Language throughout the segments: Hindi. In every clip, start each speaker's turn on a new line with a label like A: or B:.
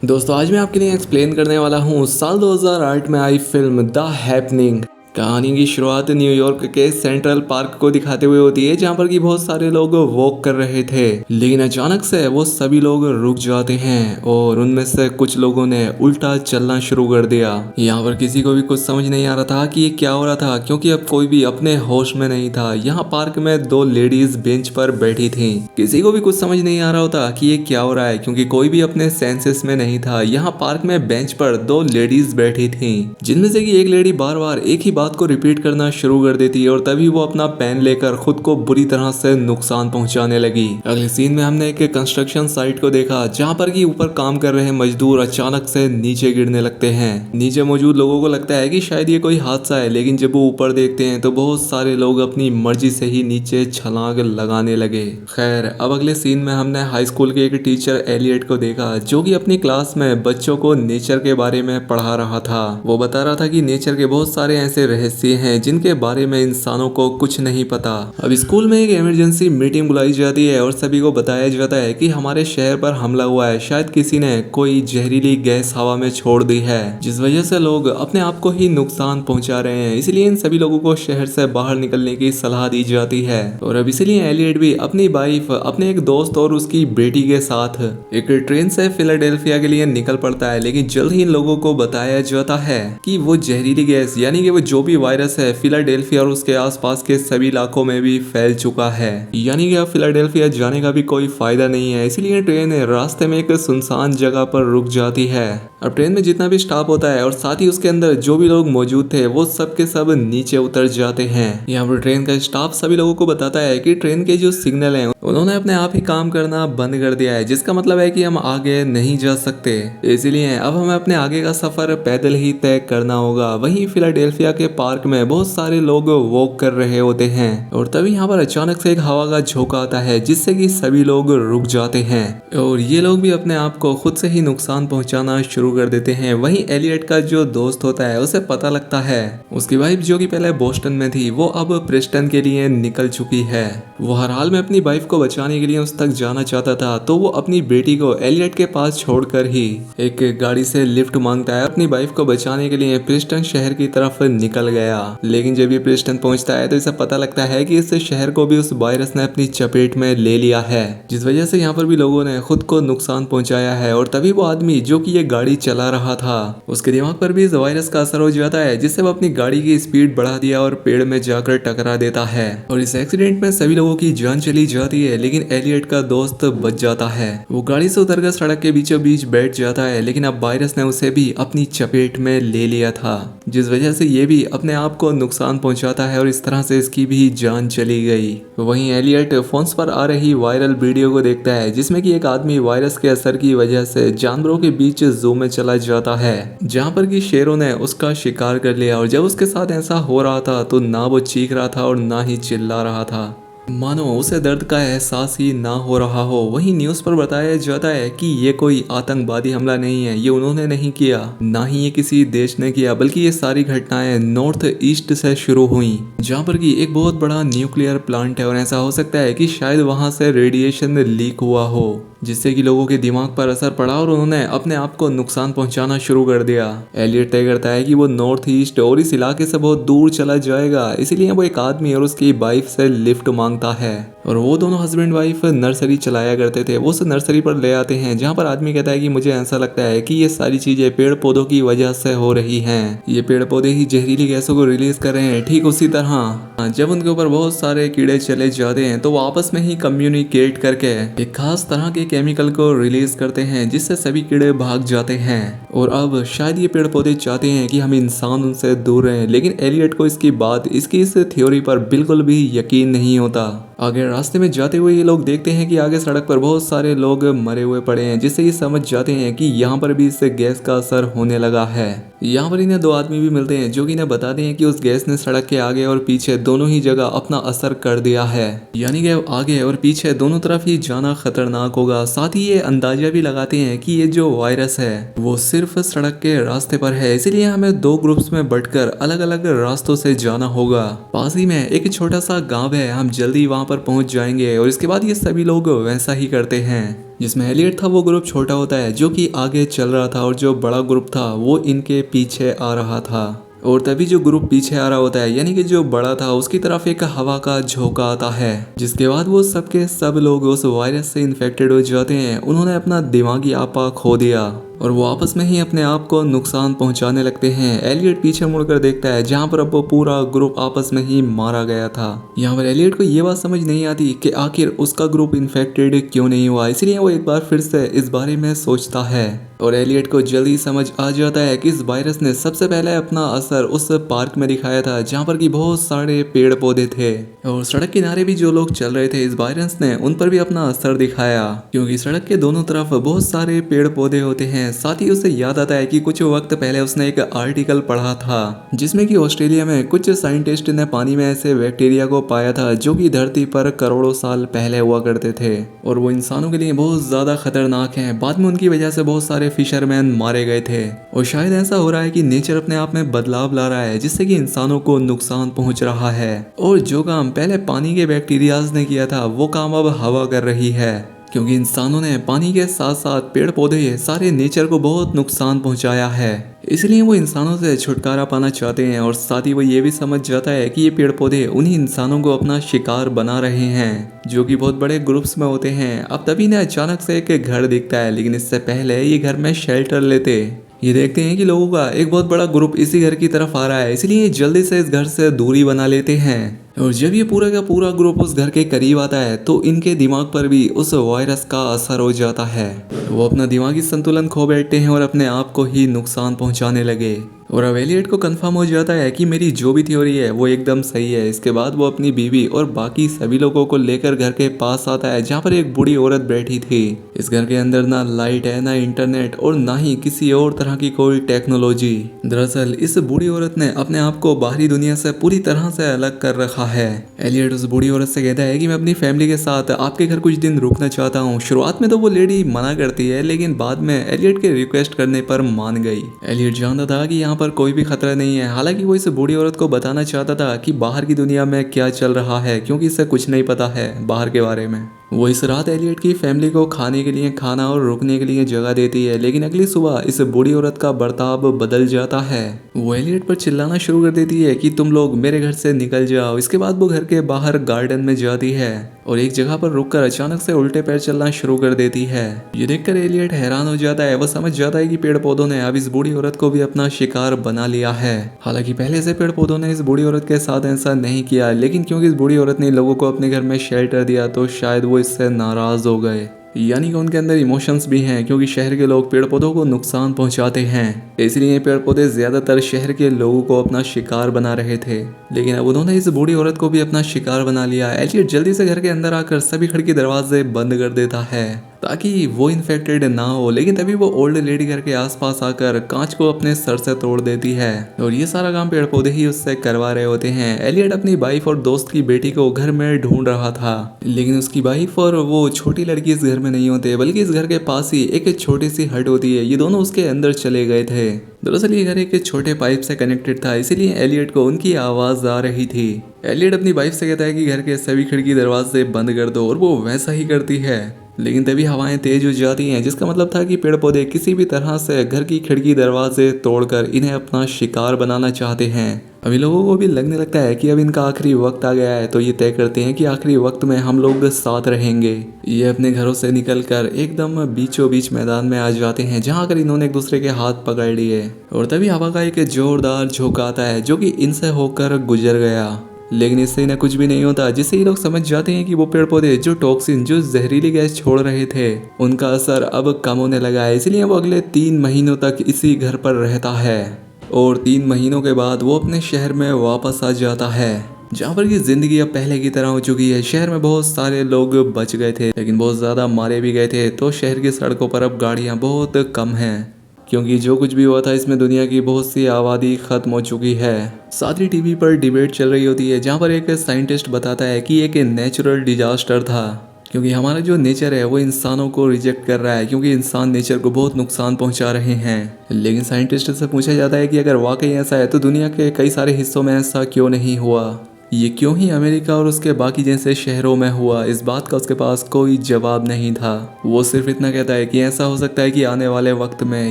A: दोस्तों आज मैं आपके लिए एक्सप्लेन करने वाला हूँ साल 2008 में आई फिल्म द हैपनिंग। कहानी की शुरुआत न्यूयॉर्क के सेंट्रल पार्क को दिखाते हुए होती है, जहाँ पर कि बहुत सारे लोग वॉक कर रहे थे, लेकिन अचानक से वो सभी लोग रुक जाते हैं और उनमें से कुछ लोगों ने उल्टा चलना शुरू कर दिया। यहाँ पर किसी को भी कुछ समझ नहीं आ रहा था कि ये क्या हो रहा था, क्योंकि अब कोई भी अपने होश में नहीं था। यहाँ पार्क में दो लेडीज बेंच पर बैठी थी। किसी को भी कुछ समझ नहीं आ रहा होता कि ये क्या हो रहा है, क्योंकि कोई भी अपने सेंसेस में नहीं था। यहाँ पार्क में बेंच पर दो लेडीज बैठी थी, जिनमें से कि एक लेडी बार बार एक ही बात को रिपीट करना शुरू कर देती है और तभी वो अपना पेन लेकर खुद को बुरी तरह से नुकसान पहुंचाने लगी। अगले सीन में हमने एक कंस्ट्रक्शन साइट को देखा, जहां पर कि ऊपर काम कर रहे मजदूर अचानक से नीचे गिरने लगते हैं। नीचे मौजूद लोगों को लगता है कि शायद ये कोई हादसा है, लेकिन जब वो ऊपर देखते हैं तो बहुत सारे लोग अपनी मर्जी से ही नीचे छलांग लगाने लगे। खैर, अब अगले सीन में हमने हाई स्कूल के एक टीचर एलियट को देखा, जो कि अपनी क्लास में बच्चों को नेचर के बारे में पढ़ा रहा था। वो बता रहा था कि नेचर के बहुत सारे ऐसे रहस्य हैं जिनके बारे में इंसानों को कुछ नहीं पता। अब स्कूल में एक इमरजेंसी मीटिंग बुलाई जाती है और सभी को बताया जाता है कि हमारे शहर पर हमला हुआ है। शायद किसी ने कोई जहरीली गैस हवा में छोड़ दी है, जिस वजह से लोग अपने आप को ही नुकसान पहुंचा रहे हैं। इसलिए इन सभी लोगों को शहर से बाहर निकलने की सलाह दी जाती है। और अब इसलिए एलियट भी अपनी वाइफ, अपने एक दोस्त और उसकी बेटी के साथ एक ट्रेन से फिलाडेल्फिया के लिए निकल पड़ता है। लेकिन जल्द ही इन लोगों को बताया जाता है कि वो जहरीली गैस यानी कि वो जो भी वायरस है फिलाडेल्फिया और उसके आसपास के सभी इलाकों में भी फैल चुका है, यानी कि अब फिलाडेल्फिया जाने का भी कोई फायदा नहीं है। इसलिए ट्रेन रास्ते में एक सुनसान जगह पर रुक जाती है। अब ट्रेन में जितना भी स्टाफ होता है और साथ ही उसके अंदर जो भी लोग मौजूद थे वो सब के सब नीचे उतर जाते हैं। यहाँ पर ट्रेन का स्टाफ सभी लोगों को बताता है कि ट्रेन के जो सिग्नल हैं उन्होंने अपने आप ही काम करना बंद कर दिया है, जिसका मतलब है कि हम आगे नहीं जा सकते। इसीलिए अब हमें अपने आगे का सफर पैदल ही तय करना होगा। वहीं फिलाडेल्फिया के पार्क में बहुत सारे लोग वॉक कर रहे होते हैं और तभी यहाँ पर अचानक से एक हवा का झोंका आता है, जिससे कि सभी लोग रुक जाते हैं और ये लोग भी अपने आप को खुद से ही नुकसान पहुंचाना शुरू कर देते हैं। वहीं एलियट का जो दोस्त होता है उसे पता लगता है उसकी वाइफ, जो कि पहले बोस्टन में थी, वो अब प्रेस्टन के लिए निकल चुकी है। वो हर हाल में अपनी वाइफ को बचाने के लिए उस तक जाना चाहता था, तो वो अपनी बेटी को एलियट के पास छोड़कर ही एक गाड़ी से लिफ्ट मांगता है। अपनी वाइफ को बचाने के लिए प्रेस्टन शहर की तरफ निकल गया। लेकिन जब ये प्रेस्टन पहुंचता है तो इसे पता लगता है कि इस शहर को भी उस वायरस ने अपनी चपेट में ले लिया है, जिस वजह से यहाँ पर भी लोगों ने खुद को नुकसान पहुंचाया है। और तभी वो आदमी जो कि ये गाड़ी चला रहा था, उसके दिमाग पर भी इस वायरस का असर हो जाता है, जिससे वो अपनी गाड़ी की स्पीड बढ़ा दिया और पेड़ में जाकर टकरा देता है। और इस एक्सीडेंट में सभी लोगों की जान चली जाती है, लेकिन एलियट का दोस्त बच जाता है। वो गाड़ी से उतरकर सड़क के बीचों बीच बैठ जाता है, लेकिन अब वायरस ने उसे भी अपनी चपेट में ले लिया था, जिस वजह से ये भी अपने आप को नुकसान पहुंचाता है और इस तरह से इसकी भी जान चली गई। वहीं एलियट फोन्स पर आ रही वायरल वीडियो को देखता है, जिसमें कि एक आदमी वायरस के असर की वजह से जानवरों के बीच जू में चला जाता है, जहां पर कि शेरों ने उसका शिकार कर लिया। और जब उसके साथ ऐसा हो रहा था तो ना वो चीख रहा था और ना ही चिल्ला रहा था, मानो उसे दर्द का एहसास ही ना हो रहा हो। वहीं न्यूज़ पर बताया जाता है कि ये कोई आतंकवादी हमला नहीं है, ये उन्होंने नहीं किया, ना ही ये किसी देश ने किया, बल्कि ये सारी घटनाएं नॉर्थ ईस्ट से शुरू हुई, जहाँ पर कि एक बहुत बड़ा न्यूक्लियर प्लांट है और ऐसा हो सकता है कि शायद वहां से रेडिएशन लीक हुआ हो, जिससे कि लोगों के दिमाग पर असर पड़ा और उन्होंने अपने आप को नुकसान पहुंचाना शुरू कर दिया। एलियट तय करता है कि वो नॉर्थ ईस्ट और इस इलाके से बहुत दूर चला जाएगा। इसीलिए वो एक आदमी और उसकी वाइफ से लिफ्ट मांगता है और वो दोनों हस्बैंड वाइफ नर्सरी चलाया करते थे। वो उस नर्सरी पर ले आते हैं, जहाँ पर आदमी कहता है कि मुझे ऐसा लगता है कि ये सारी चीजें पेड़ पौधों की वजह से हो रही हैं। ये पेड़ पौधे ही जहरीली गैसों को रिलीज कर रहे हैं। ठीक उसी तरह जब उनके ऊपर बहुत सारे कीड़े चले जाते हैं तो वो आपस में ही कम्युनिकेट करके एक खास तरह के केमिकल को रिलीज करते हैं, जिससे सभी कीड़े भाग जाते हैं। और अब शायद ये पेड़ पौधे चाहते हैं कि हम इंसान उनसे दूर रहें, लेकिन एलियट को इसकी इस थ्योरी पर बिल्कुल भी यकीन नहीं होता। आगे रास्ते में जाते हुए ये लोग देखते हैं कि आगे सड़क पर बहुत सारे लोग मरे हुए पड़े हैं, जिससे ये समझ जाते हैं कि यहाँ पर भी इससे गैस का असर होने लगा है। यहाँ पर इन्हें दो आदमी भी मिलते हैं, जो कि इन्हें बताते हैं कि उस गैस ने सड़क के आगे और पीछे दोनों ही जगह अपना असर कर दिया है, यानी कि आगे और पीछे दोनों तरफ ही जाना खतरनाक होगा। साथ ही ये अंदाजा भी लगाते हैं कि ये जो वायरस है वो सिर्फ सड़क के रास्ते पर है, इसीलिए हमें दो ग्रुप्स में बंटकर अलग अलग रास्तों से जाना होगा। पास ही में एक छोटा सा गाँव है, हम जल्दी वहाँ पर पहुंच पहुंच जाएंगे और इसके बाद ये सभी लोग वैसा ही करते हैं। जिसमें एलियट था वो ग्रुप छोटा होता है जो कि आगे चल रहा था और जो बड़ा ग्रुप था वो इनके पीछे आ रहा था। और तभी जो ग्रुप पीछे आ रहा होता है यानी कि जो बड़ा था उसकी तरफ एक हवा का झोंका आता है, जिसके बाद वो सबके सब लोग उस वायरस से इन्फेक्टेड हो जाते हैं। उन्होंने अपना दिमागी आपा खो दिया और वो आपस में ही अपने आप को नुकसान पहुंचाने लगते हैं। एलियट पीछे मुड़कर देखता है जहां पर अब वो पूरा ग्रुप आपस में ही मारा गया था। यहाँ पर एलियट को ये बात समझ नहीं आती कि आखिर उसका ग्रुप इन्फेक्टेड क्यों नहीं हुआ, इसलिए वो एक बार फिर से इस बारे में सोचता है और एलियट को जल्दी समझ आ जाता है कि इस वायरस ने सबसे पहले अपना असर उस पार्क में दिखाया था जहाँ पर कि बहुत सारे पेड़ पौधे थे और सड़क किनारे भी जो लोग चल रहे थे इस वायरस ने उन पर भी अपना असर दिखाया, क्योंकि सड़क के दोनों तरफ बहुत सारे पेड़ पौधे होते हैं। साथ ही उसे याद आता है कि कुछ वक्त पहले उसने एक आर्टिकल पढ़ा था जिसमें कि ऑस्ट्रेलिया में कुछ साइंटिस्ट ने पानी में ऐसे बैक्टीरिया को पाया था जो कि धरती पर करोड़ों साल पहले हुआ करते थे और वो इंसानों के लिए बहुत ज्यादा खतरनाक हैं। बाद में उनकी वजह से बहुत सारे फिशरमैन मारे गए थे और शायद ऐसा हो रहा है कि नेचर अपने आप में बदलाव ला रहा है जिससे कि इंसानों को नुकसान पहुंच रहा है और जो काम पहले पानी के बैक्टीरियाज ने किया था वो काम अब हवा कर रही है, क्योंकि इंसानों ने पानी के साथ साथ पेड़ पौधे सारे नेचर को बहुत नुकसान पहुंचाया है। इसलिए वो इंसानों से छुटकारा पाना चाहते हैं और साथ ही वो ये भी समझ जाता है कि ये पेड़ पौधे उन्हीं इंसानों को अपना शिकार बना रहे हैं जो कि बहुत बड़े ग्रुप्स में होते हैं। अब तभी इन्हें अचानक से एक घर दिखता है, लेकिन इससे पहले ये घर में शेल्टर लेते ये देखते हैं कि लोगों का एक बहुत बड़ा ग्रुप इसी घर की तरफ आ रहा है, इसलिए जल्दी से इस घर से दूरी बना लेते हैं। और जब ये पूरा का पूरा ग्रुप उस घर के करीब आता है तो इनके दिमाग पर भी उस वायरस का असर हो जाता है। वो अपना दिमागी संतुलन खो बैठते हैं और अपने आप को ही नुकसान पहुंचाने लगे और अब एलियट को कंफर्म हो जाता है कि मेरी जो भी थ्योरी है वो एकदम सही है। इसके बाद वो अपनी बीवी और बाकी सभी लोगों को लेकर घर के पास आता है जहाँ पर एक बूढ़ी औरत बैठी थी। इस घर के अंदर ना लाइट है, ना इंटरनेट और ना ही किसी और तरह की कोई टेक्नोलॉजी। दरअसल इस बूढ़ी औरत ने अपने आप को बाहरी दुनिया से पूरी तरह से अलग कर रखा है। एलियट उस बूढ़ी औरत से कहता है कि मैं अपनी फैमिली के साथ आपके घर कुछ दिन रुकना चाहता हूँ। शुरुआत में तो वो लेडी मना करती है, लेकिन बाद में एलियट के रिक्वेस्ट करने पर मान गई। एलियट जानता था कि यहाँ पर कोई भी खतरा नहीं है, हालांकि वो इस बूढ़ी औरत को बताना चाहता था कि बाहर की दुनिया में क्या चल रहा है, क्योंकि इसे कुछ नहीं पता है बाहर के बारे में। वो इस रात एलियट की फैमिली को खाने के लिए खाना और रुकने के लिए जगह देती है, लेकिन अगली सुबह इस बूढ़ी औरत का बर्ताव बदल जाता है। वो एलियट पर चिल्लाना शुरू कर देती है कि तुम लोग मेरे घर से निकल जाओ। इसके बाद वो घर के बाहर गार्डन में जाती है और एक जगह पर रुककर अचानक से उल्टे पैर चलना शुरू कर देती है। ये देखकर एलियट हैरान हो जाता है। वो समझ जाता है कि पेड़ पौधों ने अब इस बूढ़ी औरत को भी अपना शिकार बना लिया है। हालांकि पहले से पेड़ पौधों ने इस बूढ़ी औरत के साथ ऐसा नहीं किया, लेकिन क्योंकि इस बूढ़ी औरत ने लोगों को अपने घर में शेल्टर दिया तो शायद वो इससे नाराज हो गए। यानी कि उनके अंदर इमोशंस भी हैं, क्योंकि शहर के लोग पेड़ पौधों को नुकसान पहुंचाते हैं, इसलिए पेड़ पौधे ज्यादातर शहर के लोगों को अपना शिकार बना रहे थे। लेकिन अब उन्होंने इस बूढ़ी औरत को भी अपना शिकार बना लिया। एलियट जल्दी से घर के अंदर आकर सभी खिड़की दरवाजे बंद कर देता है ताकि वो इन्फेक्टेड ना हो, लेकिन तभी वो ओल्ड लेडी घर के आसपास आकर कांच को अपने सर से तोड़ देती है और ये सारा काम पेड़ पौधे ही उससे करवा रहे होते हैं। एलियट अपनी वाइफ और दोस्त की बेटी को घर में ढूंढ रहा था, लेकिन उसकी वाइफ और वो छोटी लड़की इस घर में नहीं होते, बल्कि इस घर के पास ही एक छोटी सी हट होती है। ये दोनों उसके अंदर चले गए थे। दरअसल ये घर एक छोटे पाइप से कनेक्टेड था, इसीलिए एलियट को उनकी आवाज आ रही थी। एलियट अपनी वाइफ से कहता है कि घर के सभी खिड़की दरवाजे बंद कर दो और वो वैसा ही करती है, लेकिन तभी हवाएं तेज हो जाती हैं, जिसका मतलब था कि पेड़ पौधे किसी भी तरह से घर की खिड़की दरवाजे तोड़कर इन्हें अपना शिकार बनाना चाहते हैं। अभी लोगों को भी लगने लगता है कि अब इनका आखिरी वक्त आ गया है, तो ये तय करते हैं कि आखिरी वक्त में हम लोग साथ रहेंगे। ये अपने घरों से निकलकर एकदम बीचों बीच मैदान में आ जाते हैं, जहाँ कर इन्होंने एक दूसरे के हाथ पकड़ लिए और तभी हवा का एक जोरदार झोंका आता है जो कि इनसे होकर गुजर गया। लेकिन इससे इन्हें कुछ भी नहीं होता, जिससे ये लोग समझ जाते हैं कि वो पेड़ पौधे जो टॉक्सिन जो जहरीली गैस छोड़ रहे थे उनका असर अब कम होने लगा है। इसलिए वो अगले 3 महीनों तक इसी घर पर रहता है और 3 महीनों के बाद वो अपने शहर में वापस आ जाता है, जहाँ पर की जिंदगी अब पहले की तरह हो चुकी है। शहर में बहुत सारे लोग बच गए थे, लेकिन बहुत ज्यादा मारे भी गए थे, तो शहर की सड़कों पर अब गाड़ियाँ बहुत कम हैं, क्योंकि जो कुछ भी हुआ था इसमें दुनिया की बहुत सी आबादी खत्म हो चुकी है। साथ ही टीवी पर डिबेट चल रही होती है, जहाँ पर एक साइंटिस्ट बताता है कि एक नेचुरल डिजास्टर था, क्योंकि हमारा जो नेचर है वो इंसानों को रिजेक्ट कर रहा है, क्योंकि इंसान नेचर को बहुत नुकसान पहुंचा रहे हैं। लेकिन साइंटिस्ट से पूछा जाता है कि अगर वाकई ऐसा है तो दुनिया के कई सारे हिस्सों में ऐसा क्यों नहीं हुआ। ये क्यों ही अमेरिका और उसके बाकी जैसे शहरों में हुआ, इस बात का उसके पास कोई जवाब नहीं था। वो सिर्फ इतना कहता है कि ऐसा हो सकता है कि आने वाले वक्त में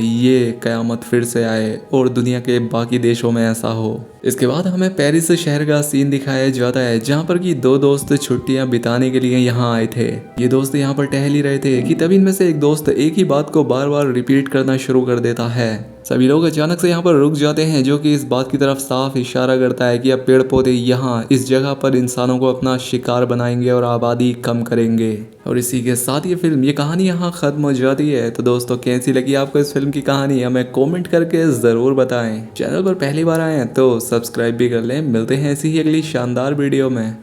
A: ये कयामत फिर से आए और दुनिया के बाकी देशों में ऐसा हो। इसके बाद हमें पेरिस शहर का सीन दिखाया जाता है जहाँ पर कि दो दोस्त छुट्टियां बिताने के लिए यहाँ आए थे। ये दोस्त यहाँ पर टहल ही रहे थे कि तभी इनमें से एक दोस्त एक ही बात को बार बार रिपीट करना शुरू कर देता है। सभी लोग अचानक से यहाँ पर रुक जाते हैं, जो कि इस बात की तरफ साफ इशारा करता है कि अब पेड़ पौधे यहाँ इस जगह पर इंसानों को अपना शिकार बनाएंगे और आबादी कम करेंगे। और इसी के साथ ये कहानी यहाँ खत्म हो जाती है। तो दोस्तों, कैसी लगी आपको इस फिल्म की कहानी, हमें कमेंट करके ज़रूर बताएं। चैनल पर पहली बार आए हैं तो सब्सक्राइब भी कर लें। मिलते हैं ऐसी ही अगली शानदार वीडियो में।